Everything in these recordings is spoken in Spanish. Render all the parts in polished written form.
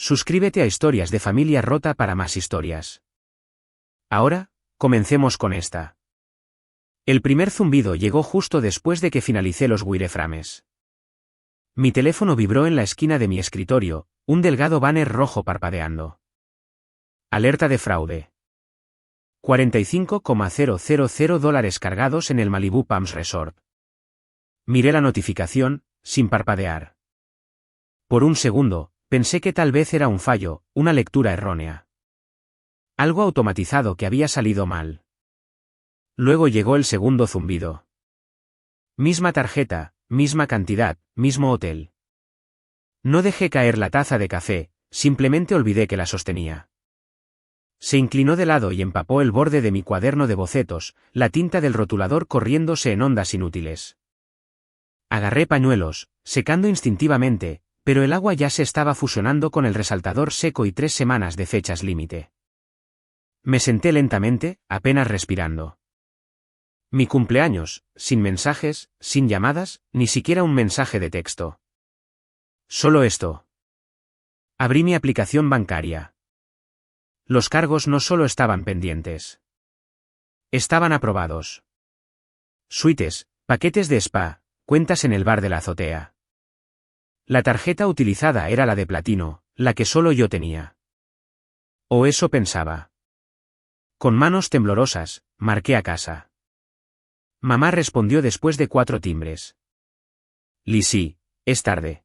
Suscríbete a Historias de Familia Rota para más historias. Ahora, comencemos con esta. El primer zumbido llegó justo después de que finalicé los wireframes. Mi teléfono vibró en la esquina de mi escritorio, un delgado banner rojo parpadeando. Alerta de fraude. $45,000 cargados en el Malibu Palms Resort. Miré la notificación, sin parpadear. Por un segundo, pensé que tal vez era un fallo, una lectura errónea. Algo automatizado que había salido mal. Luego llegó el segundo zumbido. Misma tarjeta, misma cantidad, mismo hotel. No dejé caer la taza de café, simplemente olvidé que la sostenía. Se inclinó de lado y empapó el borde de mi cuaderno de bocetos, la tinta del rotulador corriéndose en ondas inútiles. Agarré pañuelos, secando instintivamente, pero el agua ya se estaba fusionando con el resaltador seco y 3 semanas de fechas límite. Me senté lentamente, apenas respirando. Mi cumpleaños, sin mensajes, sin llamadas, ni siquiera un mensaje de texto. Solo esto. Abrí mi aplicación bancaria. Los cargos no solo estaban pendientes. Estaban aprobados. Suites, paquetes de spa, cuentas en el bar de la azotea. La tarjeta utilizada era la de platino, la que solo yo tenía. O eso pensaba. Con manos temblorosas, marqué a casa. Mamá respondió después de 4 timbres. Lizzie, es tarde.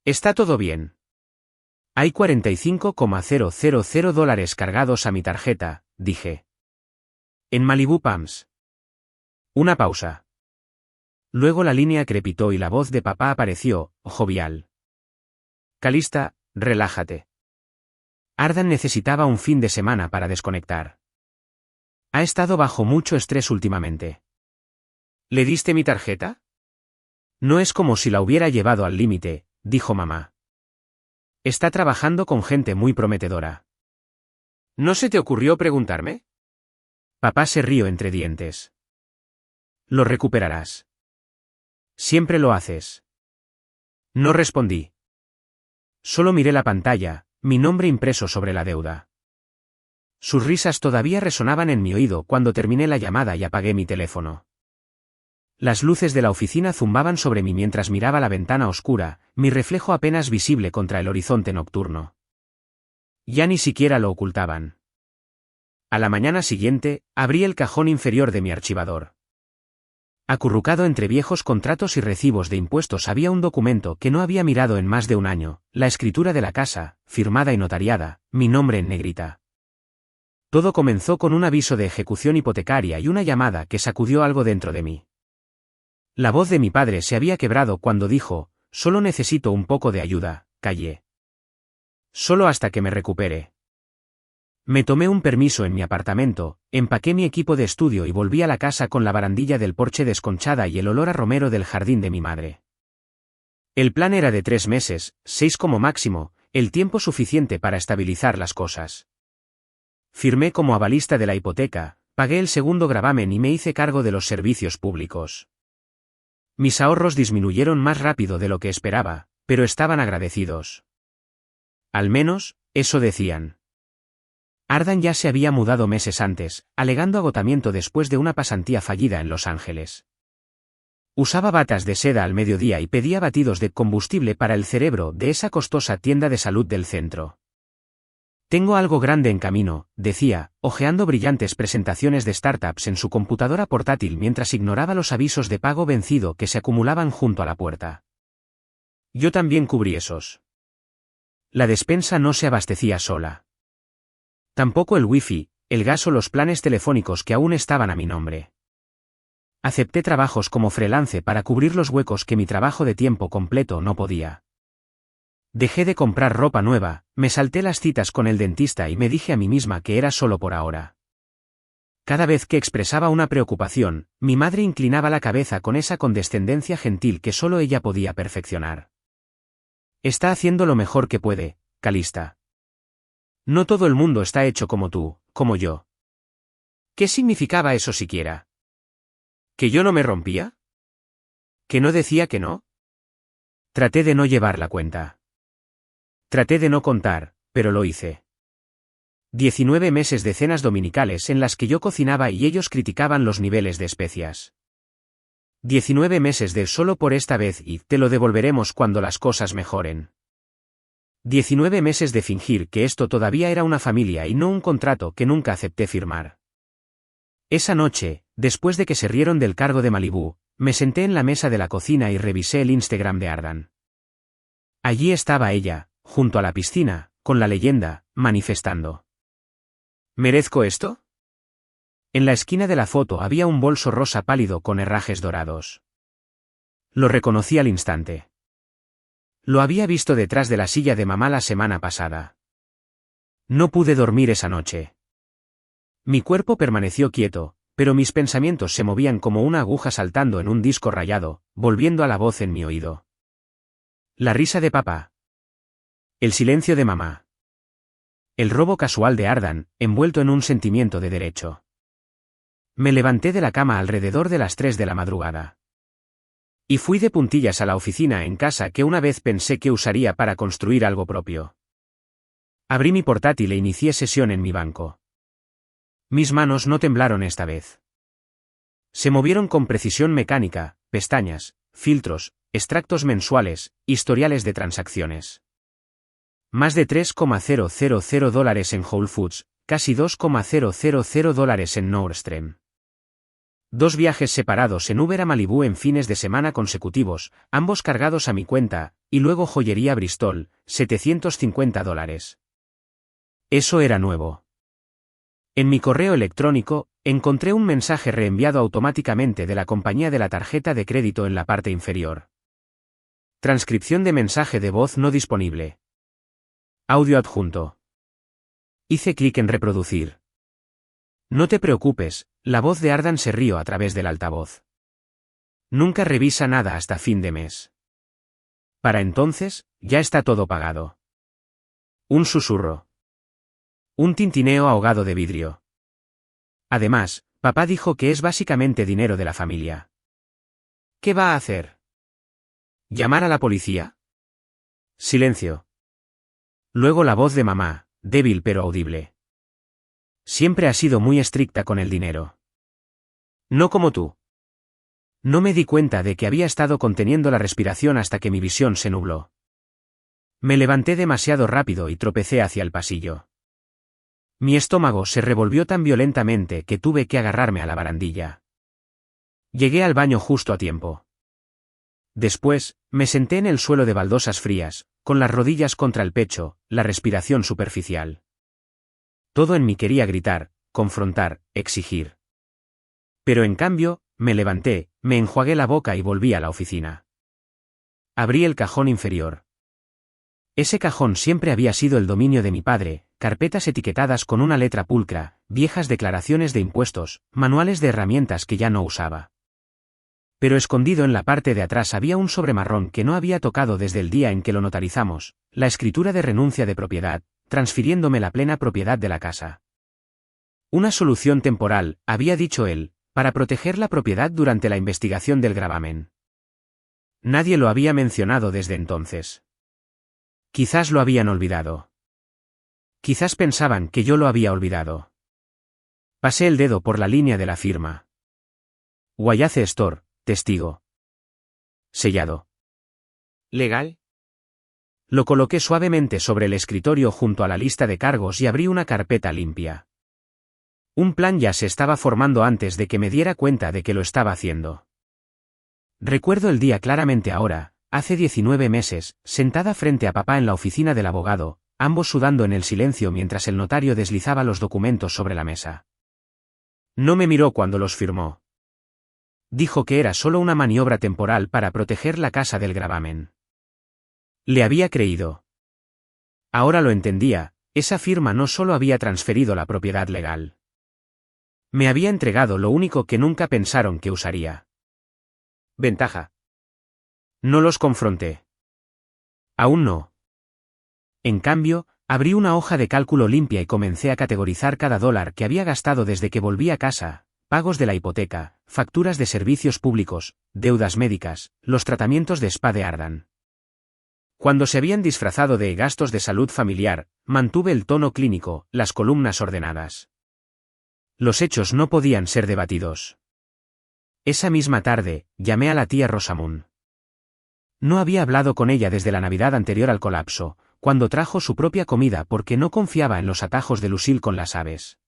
¿Está todo bien? Hay $45,000 cargados a mi tarjeta, dije. En Malibu Palms. Una pausa. Luego la línea crepitó y la voz de papá apareció, jovial. Calista, relájate. Ardan necesitaba un fin de semana para desconectar. Ha estado bajo mucho estrés últimamente. ¿Le diste mi tarjeta? No es como si la hubiera llevado al límite, dijo mamá. Está trabajando con gente muy prometedora. ¿No se te ocurrió preguntarme? Papá se rió entre dientes. Lo recuperarás. Siempre lo haces. No respondí. Solo miré la pantalla, mi nombre impreso sobre la deuda. Sus risas todavía resonaban en mi oído cuando terminé la llamada y apagué mi teléfono. Las luces de la oficina zumbaban sobre mí mientras miraba la ventana oscura, mi reflejo apenas visible contra el horizonte nocturno. Ya ni siquiera lo ocultaban. A la mañana siguiente, abrí el cajón inferior de mi archivador. Acurrucado entre viejos contratos y recibos de impuestos había un documento que no había mirado en más de un año, la escritura de la casa, firmada y notariada, mi nombre en negrita. Todo comenzó con un aviso de ejecución hipotecaria y una llamada que sacudió algo dentro de mí. La voz de mi padre se había quebrado cuando dijo, solo necesito un poco de ayuda, callé. Solo hasta que me recupere. Me tomé un permiso en mi apartamento, empaqué mi equipo de estudio y volví a la casa con la barandilla del porche desconchada y el olor a romero del jardín de mi madre. El plan era de 3 meses, 6 como máximo, el tiempo suficiente para estabilizar las cosas. Firmé como avalista de la hipoteca, pagué el segundo gravamen y me hice cargo de los servicios públicos. Mis ahorros disminuyeron más rápido de lo que esperaba, pero estaban agradecidos. Al menos, eso decían. Ardan ya se había mudado meses antes, alegando agotamiento después de una pasantía fallida en Los Ángeles. Usaba batas de seda al mediodía y pedía batidos de combustible para el cerebro de esa costosa tienda de salud del centro. Tengo algo grande en camino, decía, hojeando brillantes presentaciones de startups en su computadora portátil mientras ignoraba los avisos de pago vencido que se acumulaban junto a la puerta. Yo también cubrí esos. La despensa no se abastecía sola. Tampoco el wifi, el gas o los planes telefónicos que aún estaban a mi nombre. Acepté trabajos como freelance para cubrir los huecos que mi trabajo de tiempo completo no podía. Dejé de comprar ropa nueva, me salté las citas con el dentista y me dije a mí misma que era solo por ahora. Cada vez que expresaba una preocupación, mi madre inclinaba la cabeza con esa condescendencia gentil que solo ella podía perfeccionar. Está haciendo lo mejor que puede, Calista. No todo el mundo está hecho como tú, como yo. ¿Qué significaba eso siquiera? ¿Que yo no me rompía? ¿Que no decía que no? Traté de no llevar la cuenta. Traté de no contar, pero lo hice. 19 meses de cenas dominicales en las que yo cocinaba y ellos criticaban los niveles de especias. 19 meses de solo por esta vez y te lo devolveremos cuando las cosas mejoren. 19 meses de fingir que esto todavía era una familia y no un contrato que nunca acepté firmar. Esa noche, después de que se rieron del cargo de Malibú, me senté en la mesa de la cocina y revisé el Instagram de Ardan. Allí estaba ella, junto a la piscina, con la leyenda, manifestando. ¿Merezco esto? En la esquina de la foto había un bolso rosa pálido con herrajes dorados. Lo reconocí al instante. Lo había visto detrás de la silla de mamá la semana pasada. No pude dormir esa noche. Mi cuerpo permaneció quieto, pero mis pensamientos se movían como una aguja saltando en un disco rayado, volviendo a la voz en mi oído. La risa de papá. El silencio de mamá. El robo casual de Ardan, envuelto en un sentimiento de derecho. Me levanté de la cama alrededor de las 3 de la madrugada. Y fui de puntillas a la oficina en casa que una vez pensé que usaría para construir algo propio. Abrí mi portátil e inicié sesión en mi banco. Mis manos no temblaron esta vez. Se movieron con precisión mecánica, pestañas, filtros, extractos mensuales, historiales de transacciones. Más de $3,000 en Whole Foods, casi $2,000 en Nordstrom. 2 viajes separados en Uber a Malibú en fines de semana consecutivos, ambos cargados a mi cuenta, y luego joyería Bristol, $750. Eso era nuevo. En mi correo electrónico, encontré un mensaje reenviado automáticamente de la compañía de la tarjeta de crédito en la parte inferior. Transcripción de mensaje de voz no disponible. Audio adjunto. Hice clic en reproducir. No te preocupes, la voz de Ardan se rió a través del altavoz. Nunca revisa nada hasta fin de mes. Para entonces, ya está todo pagado. Un susurro. Un tintineo ahogado de vidrio. Además, papá dijo que es básicamente dinero de la familia. ¿Qué va a hacer? ¿Llamar a la policía? Silencio. Luego la voz de mamá, débil pero audible. Siempre ha sido muy estricta con el dinero. No como tú. No me di cuenta de que había estado conteniendo la respiración hasta que mi visión se nubló. Me levanté demasiado rápido y tropecé hacia el pasillo. Mi estómago se revolvió tan violentamente que tuve que agarrarme a la barandilla. Llegué al baño justo a tiempo. Después, me senté en el suelo de baldosas frías, con las rodillas contra el pecho, la respiración superficial. Todo en mí quería gritar, confrontar, exigir. Pero en cambio, me levanté, me enjuagué la boca y volví a la oficina. Abrí el cajón inferior. Ese cajón siempre había sido el dominio de mi padre, carpetas etiquetadas con una letra pulcra, viejas declaraciones de impuestos, manuales de herramientas que ya no usaba. Pero escondido en la parte de atrás había un sobre marrón que no había tocado desde el día en que lo notarizamos, la escritura de renuncia de propiedad, transfiriéndome la plena propiedad de la casa. Una solución temporal, había dicho él, para proteger la propiedad durante la investigación del gravamen. Nadie lo había mencionado desde entonces. Quizás lo habían olvidado. Quizás pensaban que yo lo había olvidado. Pasé el dedo por la línea de la firma. Wayace Store, testigo. Sellado. ¿Legal? Lo coloqué suavemente sobre el escritorio junto a la lista de cargos y abrí una carpeta limpia. Un plan ya se estaba formando antes de que me diera cuenta de que lo estaba haciendo. Recuerdo el día claramente ahora, hace 19 meses, sentada frente a papá en la oficina del abogado, ambos sudando en el silencio mientras el notario deslizaba los documentos sobre la mesa. No me miró cuando los firmó. Dijo que era solo una maniobra temporal para proteger la casa del gravamen. Le había creído. Ahora lo entendía, esa firma no solo había transferido la propiedad legal. Me había entregado lo único que nunca pensaron que usaría. Ventaja. No los confronté. Aún no. En cambio, abrí una hoja de cálculo limpia y comencé a categorizar cada dólar que había gastado desde que volví a casa, pagos de la hipoteca, facturas de servicios públicos, deudas médicas, los tratamientos de spa de Ardan. Cuando se habían disfrazado de gastos de salud familiar, mantuve el tono clínico, las columnas ordenadas. Los hechos no podían ser debatidos. Esa misma tarde, llamé a la tía Rosamund. No había hablado con ella desde la Navidad anterior al colapso, cuando trajo su propia comida porque no confiaba en los atajos de Lucille con las aves.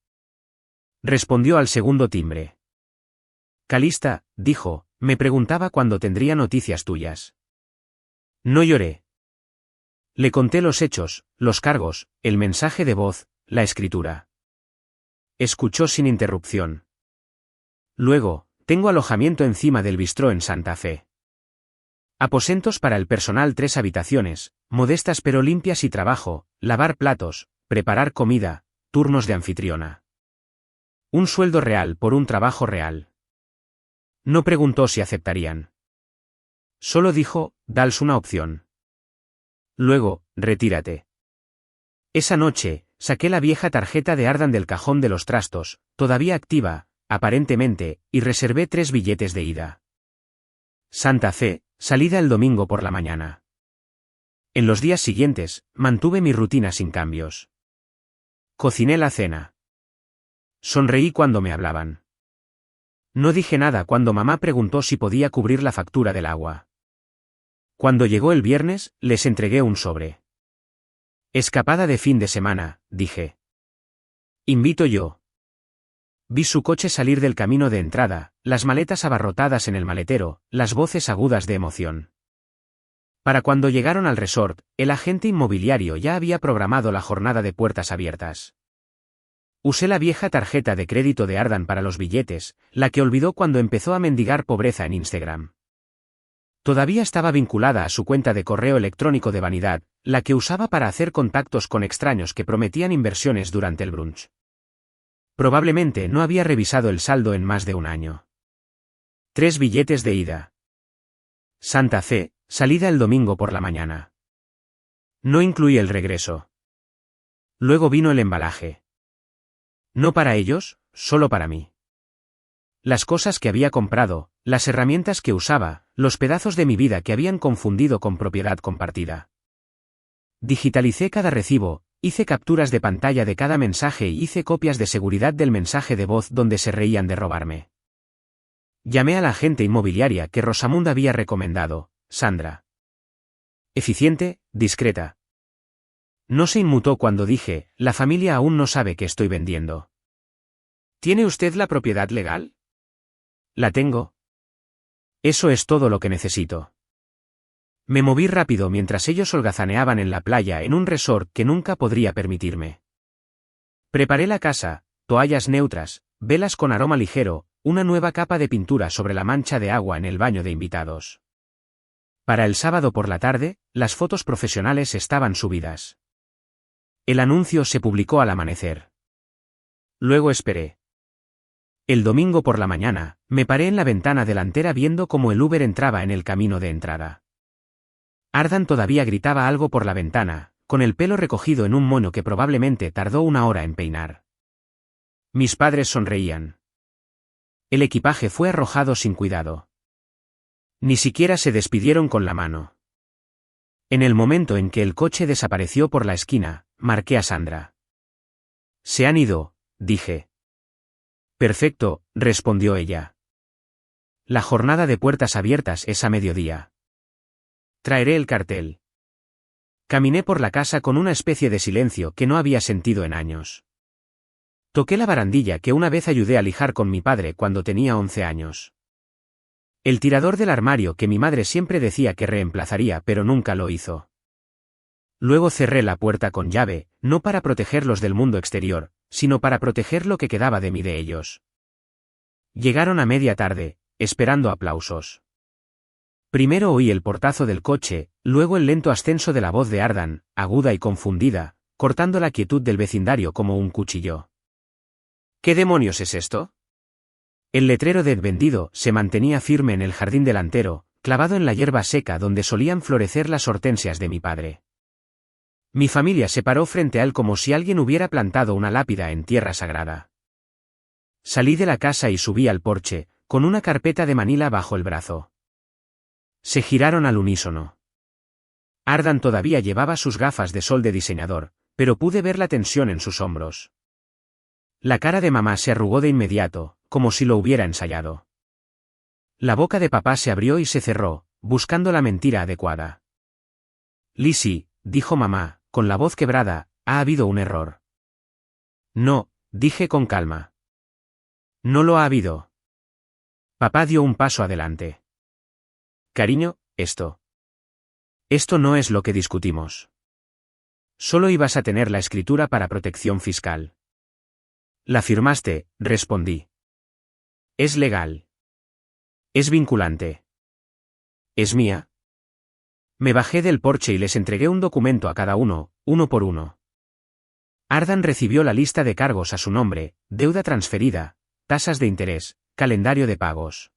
Respondió al segundo timbre. Calista, dijo, me preguntaba cuándo tendría noticias tuyas. No lloré. Le conté los hechos, los cargos, el mensaje de voz, la escritura. Escuchó sin interrupción. Luego, tengo alojamiento encima del bistró en Santa Fe. Aposentos para el personal, 3 habitaciones, modestas pero limpias y trabajo, lavar platos, preparar comida, turnos de anfitriona. Un sueldo real por un trabajo real. No preguntó si aceptarían. Solo dijo, dales una opción. Luego, retírate. Esa noche, saqué la vieja tarjeta de Ardan del cajón de los trastos, todavía activa, aparentemente, y reservé 3 billetes de ida. Santa Fe, salida el domingo por la mañana. En los días siguientes, mantuve mi rutina sin cambios. Cociné la cena. Sonreí cuando me hablaban. No dije nada cuando mamá preguntó si podía cubrir la factura del agua. Cuando llegó el viernes, les entregué un sobre. Escapada de fin de semana, dije. Invito yo. Vi su coche salir del camino de entrada, las maletas abarrotadas en el maletero, las voces agudas de emoción. Para cuando llegaron al resort, el agente inmobiliario ya había programado la jornada de puertas abiertas. Usé la vieja tarjeta de crédito de Ardan para los billetes, la que olvidó cuando empezó a mendigar pobreza en Instagram. Todavía estaba vinculada a su cuenta de correo electrónico de vanidad, la que usaba para hacer contactos con extraños que prometían inversiones durante el brunch. Probablemente no había revisado el saldo en más de un año. 3 billetes de ida. Santa Fe, salida el domingo por la mañana. No incluí el regreso. Luego vino el embalaje. No para ellos, solo para mí. Las cosas que había comprado, las herramientas que usaba, los pedazos de mi vida que habían confundido con propiedad compartida. Digitalicé cada recibo, hice capturas de pantalla de cada mensaje y hice copias de seguridad del mensaje de voz donde se reían de robarme. Llamé a la agente inmobiliaria que Rosamund había recomendado, Sandra. Eficiente, discreta. No se inmutó cuando dije, la familia aún no sabe que estoy vendiendo. ¿Tiene usted la propiedad legal? La tengo. Eso es todo lo que necesito. Me moví rápido mientras ellos holgazaneaban en la playa en un resort que nunca podría permitirme. Preparé la casa, toallas neutras, velas con aroma ligero, una nueva capa de pintura sobre la mancha de agua en el baño de invitados. Para el sábado por la tarde, las fotos profesionales estaban subidas. El anuncio se publicó al amanecer. Luego esperé. El domingo por la mañana, me paré en la ventana delantera viendo cómo el Uber entraba en el camino de entrada. Ardan todavía gritaba algo por la ventana, con el pelo recogido en un moño que probablemente tardó 1 hora en peinar. Mis padres sonreían. El equipaje fue arrojado sin cuidado. Ni siquiera se despidieron con la mano. En el momento en que el coche desapareció por la esquina, marqué a Sandra. Se han ido, dije. Perfecto, respondió ella. La jornada de puertas abiertas es a mediodía. Traeré el cartel. Caminé por la casa con una especie de silencio que no había sentido en años. Toqué la barandilla que una vez ayudé a lijar con mi padre cuando tenía 11 años. El tirador del armario que mi madre siempre decía que reemplazaría pero nunca lo hizo. Luego cerré la puerta con llave, no para protegerlos del mundo exterior, sino para proteger lo que quedaba de mí de ellos. Llegaron a media tarde, esperando aplausos. Primero oí el portazo del coche, luego el lento ascenso de la voz de Ardan, aguda y confundida, cortando la quietud del vecindario como un cuchillo. ¿Qué demonios es esto? El letrero de vendido se mantenía firme en el jardín delantero, clavado en la hierba seca donde solían florecer las hortensias de mi padre. Mi familia se paró frente a él como si alguien hubiera plantado una lápida en tierra sagrada. Salí de la casa y subí al porche, con una carpeta de Manila bajo el brazo. Se giraron al unísono. Ardan todavía llevaba sus gafas de sol de diseñador, pero pude ver la tensión en sus hombros. La cara de mamá se arrugó de inmediato, como si lo hubiera ensayado. La boca de papá se abrió y se cerró, buscando la mentira adecuada. Lizzie, dijo mamá, con la voz quebrada, ha habido un error. No, dije con calma. No lo ha habido. Papá dio un paso adelante. Cariño, esto no es lo que discutimos. Solo ibas a tener la escritura para protección fiscal. La firmaste, respondí. Es legal. Es vinculante. Es mía. Me bajé del porche y les entregué un documento a cada uno, uno por uno. Ardan recibió la lista de cargos a su nombre, deuda transferida, tasas de interés, calendario de pagos.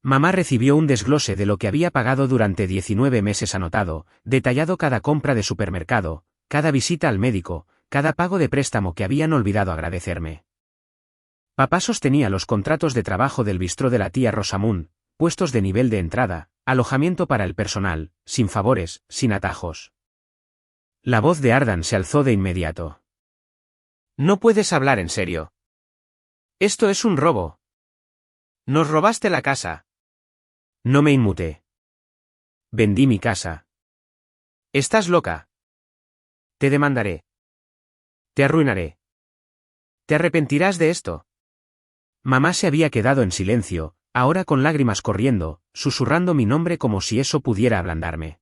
Mamá recibió un desglose de lo que había pagado durante 19 meses anotado, detallado cada compra de supermercado, cada visita al médico, cada pago de préstamo que habían olvidado agradecerme. Papá sostenía los contratos de trabajo del bistró de la tía Rosamund, puestos de nivel de entrada, alojamiento para el personal, sin favores, sin atajos. La voz de Ardan se alzó de inmediato. No puedes hablar en serio. Esto es un robo. Nos robaste la casa. No me inmuté. Vendí mi casa. Estás loca. Te demandaré. Te arruinaré. ¿Te arrepentirás de esto? Mamá se había quedado en silencio, ahora con lágrimas corriendo, susurrando mi nombre como si eso pudiera ablandarme.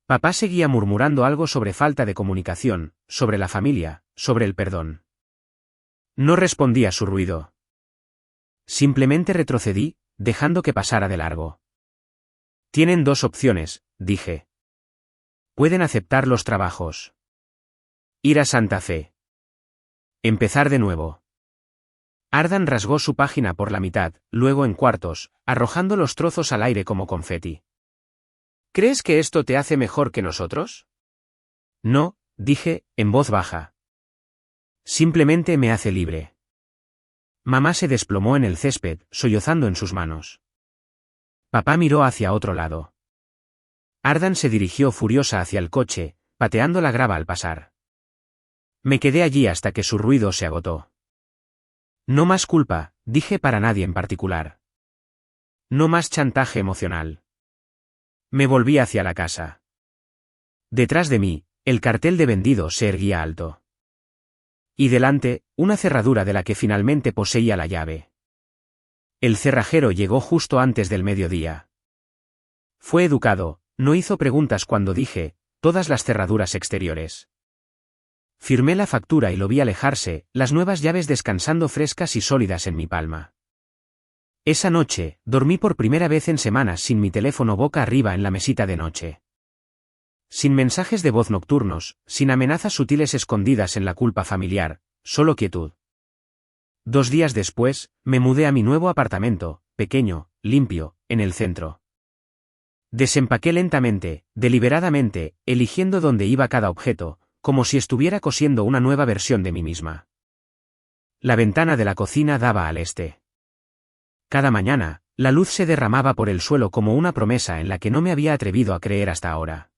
Papá seguía murmurando algo sobre falta de comunicación, sobre la familia, sobre el perdón. No respondí a su ruido. Simplemente retrocedí, dejando que pasara de largo. Tienen dos opciones, dije. Pueden aceptar los trabajos. Ir a Santa Fe. Empezar de nuevo. Ardan rasgó su página por la mitad, luego en cuartos, arrojando los trozos al aire como confeti. ¿Crees que esto te hace mejor que nosotros? No, dije, en voz baja. Simplemente me hace libre. Mamá se desplomó en el césped, sollozando en sus manos. Papá miró hacia otro lado. Ardan se dirigió furiosa hacia el coche, pateando la grava al pasar. Me quedé allí hasta que su ruido se agotó. No más culpa, dije para nadie en particular. No más chantaje emocional. Me volví hacia la casa. Detrás de mí, el cartel de vendido se erguía alto. Y delante, una cerradura de la que finalmente poseía la llave. El cerrajero llegó justo antes del mediodía. Fue educado, no hizo preguntas cuando dije, todas las cerraduras exteriores. Firmé la factura y lo vi alejarse, las nuevas llaves descansando frescas y sólidas en mi palma. Esa noche, dormí por primera vez en semanas sin mi teléfono boca arriba en la mesita de noche. Sin mensajes de voz nocturnos, sin amenazas sutiles escondidas en la culpa familiar, solo quietud. 2 días después, me mudé a mi nuevo apartamento, pequeño, limpio, en el centro. Desempaqué lentamente, deliberadamente, eligiendo dónde iba cada objeto, como si estuviera cosiendo una nueva versión de mí misma. La ventana de la cocina daba al este. Cada mañana, la luz se derramaba por el suelo como una promesa en la que no me había atrevido a creer hasta ahora.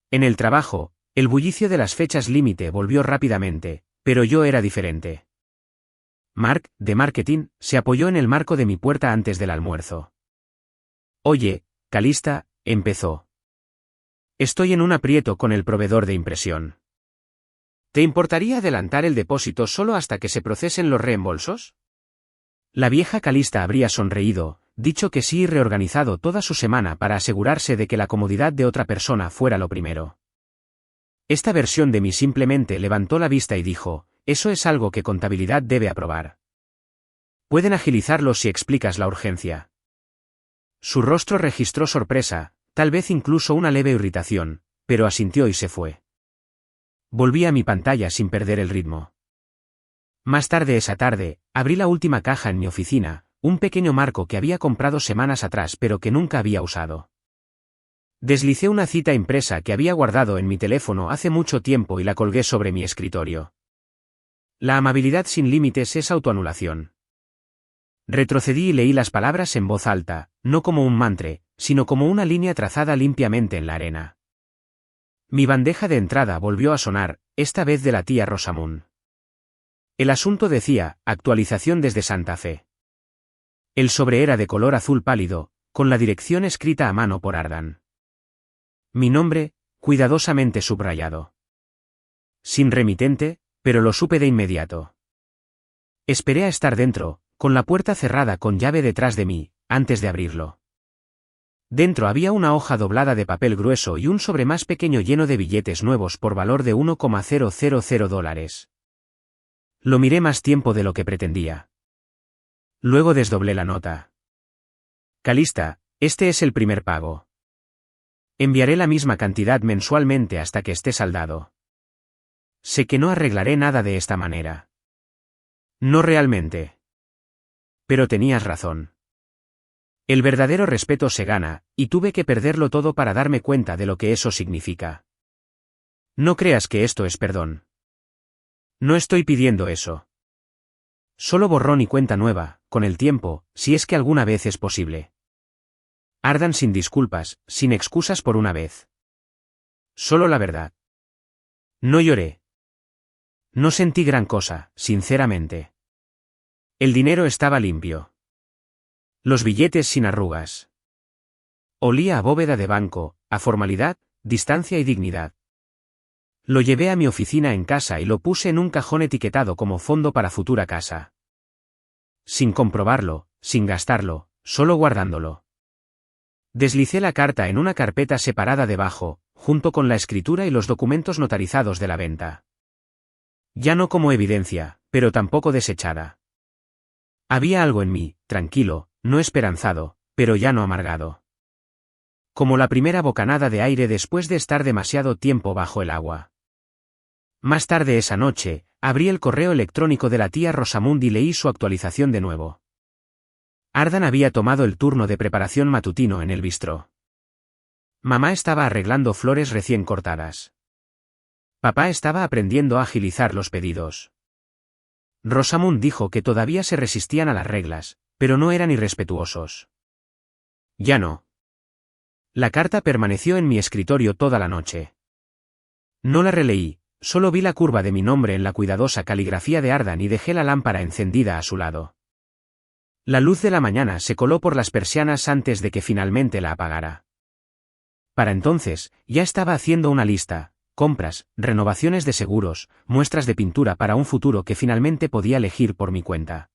En el trabajo, el bullicio de las fechas límite volvió rápidamente, pero yo era diferente. Mark, de marketing, se apoyó en el marco de mi puerta antes del almuerzo. Oye, Calista, empezó. Estoy en un aprieto con el proveedor de impresión. ¿Te importaría adelantar el depósito solo hasta que se procesen los reembolsos? La vieja Calista habría sonreído, dicho que sí y reorganizado toda su semana para asegurarse de que la comodidad de otra persona fuera lo primero. Esta versión de mí simplemente levantó la vista y dijo, eso es algo que contabilidad debe aprobar. Pueden agilizarlo si explicas la urgencia. Su rostro registró sorpresa, tal vez incluso una leve irritación, pero asintió y se fue. Volví a mi pantalla sin perder el ritmo. Más tarde esa tarde, abrí la última caja en mi oficina, un pequeño marco que había comprado semanas atrás pero que nunca había usado. Deslicé una cita impresa que había guardado en mi teléfono hace mucho tiempo y la colgué sobre mi escritorio. La amabilidad sin límites es autoanulación. Retrocedí y leí las palabras en voz alta, no como un mantra, sino como una línea trazada limpiamente en la arena. Mi bandeja de entrada volvió a sonar, esta vez de la tía Rosamund. El asunto decía, actualización desde Santa Fe. El sobre era de color azul pálido, con la dirección escrita a mano por Ardan. Mi nombre, cuidadosamente subrayado. Sin remitente, pero lo supe de inmediato. Esperé a estar dentro, con la puerta cerrada con llave detrás de mí, antes de abrirlo. Dentro había una hoja doblada de papel grueso y un sobre más pequeño lleno de billetes nuevos por valor de $1,000. Lo miré más tiempo de lo que pretendía. Luego desdoblé la nota. Calista, este es el primer pago. Enviaré la misma cantidad mensualmente hasta que esté saldado. Sé que no arreglaré nada de esta manera. No realmente. Pero tenías razón. El verdadero respeto se gana, y tuve que perderlo todo para darme cuenta de lo que eso significa. No creas que esto es perdón. No estoy pidiendo eso. Solo borrón y cuenta nueva, con el tiempo, si es que alguna vez es posible. Ardan sin disculpas, sin excusas por una vez. Solo la verdad. No lloré. No sentí gran cosa, sinceramente. El dinero estaba limpio. Los billetes sin arrugas. Olía a bóveda de banco, a formalidad, distancia y dignidad. Lo llevé a mi oficina en casa y lo puse en un cajón etiquetado como fondo para futura casa. Sin comprobarlo, sin gastarlo, solo guardándolo. Deslicé la carta en una carpeta separada debajo, junto con la escritura y los documentos notarizados de la venta. Ya no como evidencia, pero tampoco desechada. Había algo en mí, tranquilo, no esperanzado, pero ya no amargado. Como la primera bocanada de aire después de estar demasiado tiempo bajo el agua. Más tarde esa noche, abrí el correo electrónico de la tía Rosamund y leí su actualización de nuevo. Ardan había tomado el turno de preparación matutino en el bistró. Mamá estaba arreglando flores recién cortadas. Papá estaba aprendiendo a agilizar los pedidos. Rosamund dijo que todavía se resistían a las reglas, pero no eran irrespetuosos. Ya no. La carta permaneció en mi escritorio toda la noche. No la releí, solo vi la curva de mi nombre en la cuidadosa caligrafía de Ardan y dejé la lámpara encendida a su lado. La luz de la mañana se coló por las persianas antes de que finalmente la apagara. Para entonces, ya estaba haciendo una lista. Compras, renovaciones de seguros, muestras de pintura para un futuro que finalmente podía elegir por mi cuenta.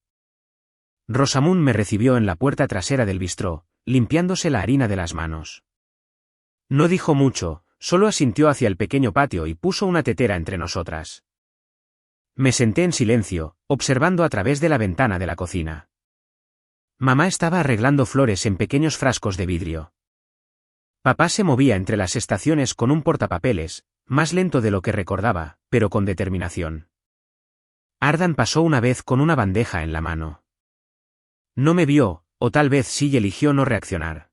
Rosamund me recibió en la puerta trasera del bistró, limpiándose la harina de las manos. No dijo mucho, solo asintió hacia el pequeño patio y puso una tetera entre nosotras. Me senté en silencio, observando a través de la ventana de la cocina. Mamá estaba arreglando flores en pequeños frascos de vidrio. Papá se movía entre las estaciones con un portapapeles, más lento de lo que recordaba, pero con determinación. Ardan pasó una vez con una bandeja en la mano. No me vio, o tal vez sí, y eligió no reaccionar.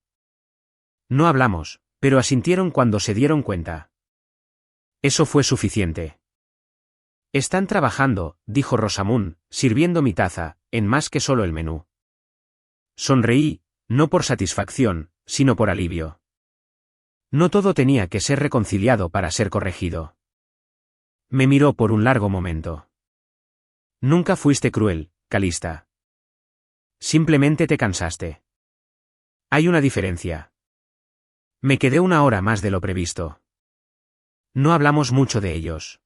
No hablamos, pero asintieron cuando se dieron cuenta. Eso fue suficiente. Están trabajando, dijo Rosamund, sirviendo mi taza, en más que solo el menú. Sonreí, no por satisfacción, sino por alivio. No todo tenía que ser reconciliado para ser corregido. Me miró por un largo momento. Nunca fuiste cruel, Calista. Simplemente te cansaste. Hay una diferencia. Me quedé una hora más de lo previsto. No hablamos mucho de ellos.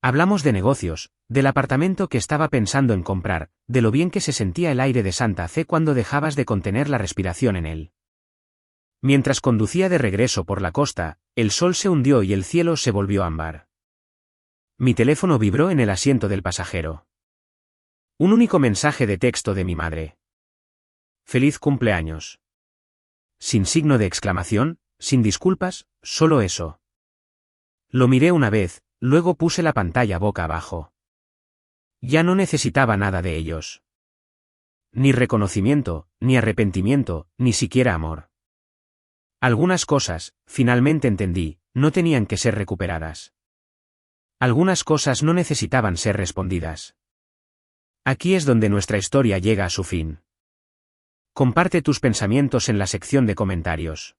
Hablamos de negocios, del apartamento que estaba pensando en comprar, de lo bien que se sentía el aire de Santa Fe cuando dejabas de contener la respiración en él. Mientras conducía de regreso por la costa, el sol se hundió y el cielo se volvió ámbar. Mi teléfono vibró en el asiento del pasajero. Un único mensaje de texto de mi madre. Feliz cumpleaños. Sin signo de exclamación, sin disculpas, solo eso. Lo miré una vez, luego puse la pantalla boca abajo. Ya no necesitaba nada de ellos. Ni reconocimiento, ni arrepentimiento, ni siquiera amor. Algunas cosas, finalmente entendí, no tenían que ser recuperadas. Algunas cosas no necesitaban ser respondidas. Aquí es donde nuestra historia llega a su fin. Comparte tus pensamientos en la sección de comentarios.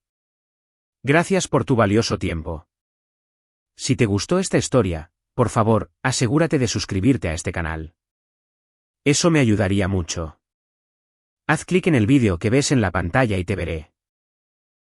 Gracias por tu valioso tiempo. Si te gustó esta historia, por favor, asegúrate de suscribirte a este canal. Eso me ayudaría mucho. Haz clic en el vídeo que ves en la pantalla y te veré.